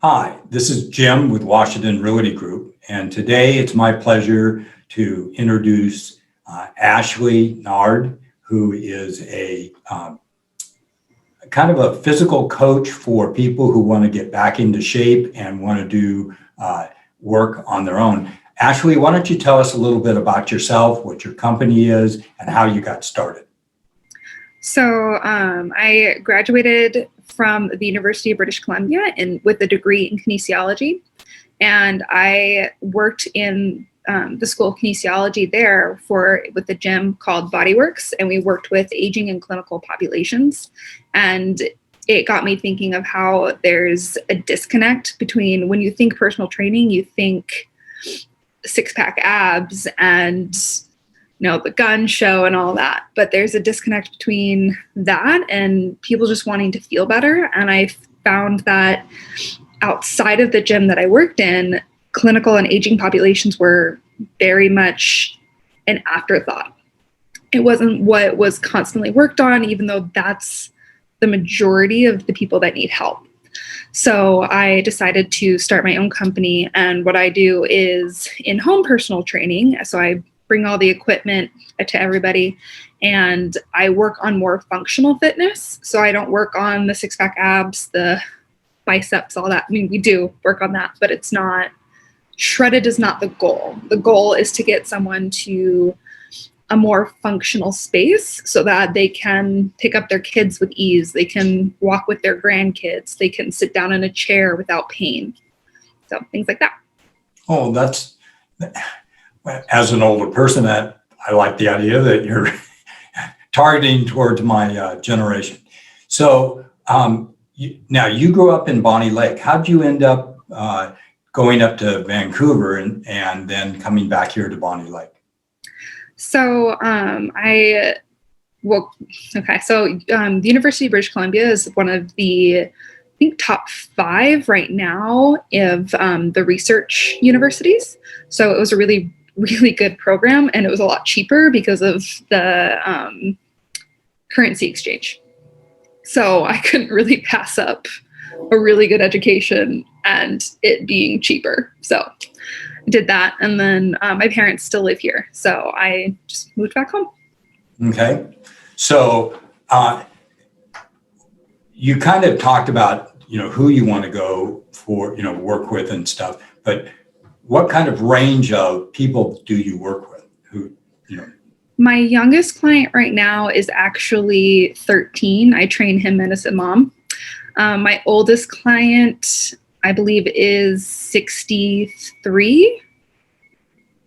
Hi, this is Jim with Washington Realty Group, and today it's my pleasure to introduce Ashley Nard, who is a kind of a physical coach for people who want to get back into shape and want to do work on their own. Ashley, why don't you tell us a little bit about yourself, what your company is, and how you got started? So I graduated from the University of British Columbia with a degree in kinesiology, and I worked in the school of kinesiology there with a gym called Bodyworks, and we worked with aging and clinical populations. And it got me thinking of how there's a disconnect between when you think personal training, you think six-pack abs and the gun show and all that, but there's a disconnect between that and people just wanting to feel better. And I found that outside of the gym that I worked in, clinical and aging populations were very much an afterthought. It wasn't what was constantly worked on, even though that's the majority of the people that need help. So I decided to start my own company, and what I do is in-home personal training. So I bring all the equipment to everybody, and I work on more functional fitness. So I don't work on the six-pack abs, the biceps, all that. I mean, we do work on that, but it's not, shredded is not the goal. The goal is to get someone to a more functional space so that they can pick up their kids with ease. They can walk with their grandkids. They can sit down in a chair without pain. So things like that. Oh, that's, as an older person, that I like the idea that you're targeting towards my generation. So now you grew up in Bonney Lake. How'd you end up going up to Vancouver and then coming back here to Bonney Lake? So the University of British Columbia is one of the, I think, top 5 right now of the research universities. So it was a really good program, and it was a lot cheaper because of the currency exchange. So I couldn't really pass up a really good education and it being cheaper. So I did that, and then my parents still live here, so I just moved back home. Okay, so you kind of talked about who you want to go for, work with and stuff, but what kind of range of people do you work with? My youngest client right now is actually 13. I train him medicine mom. My oldest client, I believe, is 63, if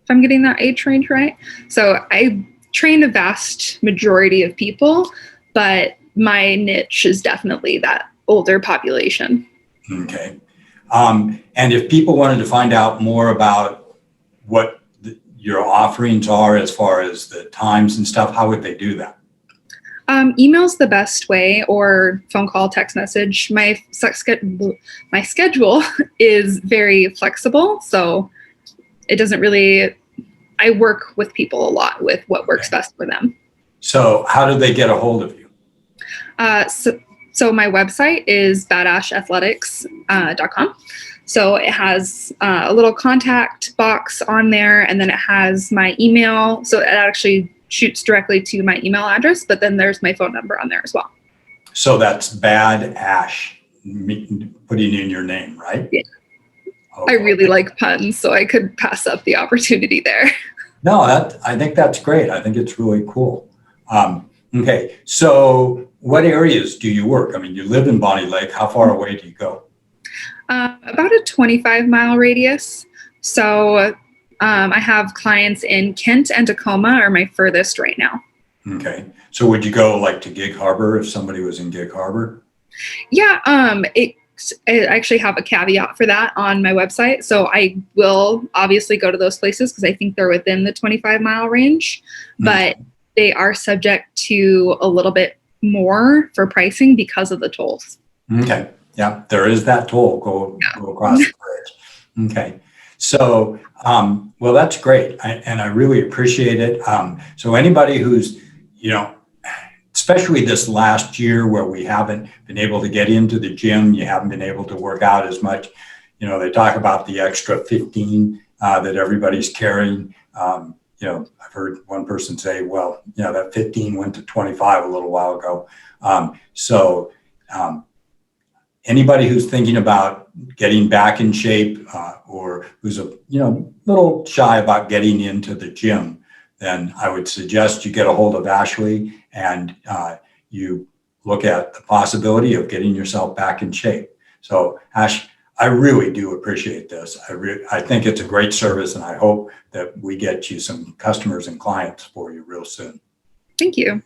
I'm getting that age range right. So I train a vast majority of people, but my niche is definitely that older population. Okay. And if people wanted to find out more about what your offerings are as far as the times and stuff, how would they do that? Email's the best way, or phone call, text message. My schedule is very flexible, so it doesn't really, I work with people a lot with what works best for them. So how do they get a hold of you? So my website is badashathletics.com. So it has a little contact box on there, and then it has my email. So it actually shoots directly to my email address, but then there's my phone number on there as well. So that's BadAsh, putting in your name, right? Yeah. Okay. I really like puns, so I couldn't pass up the opportunity there. No, I think that's great. I think it's really cool. Okay, so what areas do you work? I mean, you live in Bonney Lake. How far away do you go? About a 25-mile radius. So I have clients in Kent and Tacoma are my furthest right now. Okay, so would you go like to Gig Harbor if somebody was in Gig Harbor? Yeah, I actually have a caveat for that on my website. So I will obviously go to those places because I think they're within the 25-mile range, but they are subject to a little bit more for pricing because of the tolls. Okay. Yeah, there is that toll. Go across the bridge. Okay. So, well, that's great. And I really appreciate it. So anybody who's, especially this last year where we haven't been able to get into the gym, you haven't been able to work out as much. You know, they talk about the extra 15 that everybody's carrying. You know, I've heard one person say, well, you know, that 15 went to 25 a little while ago. Anybody who's thinking about getting back in shape or who's a little shy about getting into the gym, then I would suggest you get a hold of Ashley and you look at the possibility of getting yourself back in shape. So Ash, I really do appreciate this. I think it's a great service, and I hope that we get you some customers and clients for you real soon. Thank you.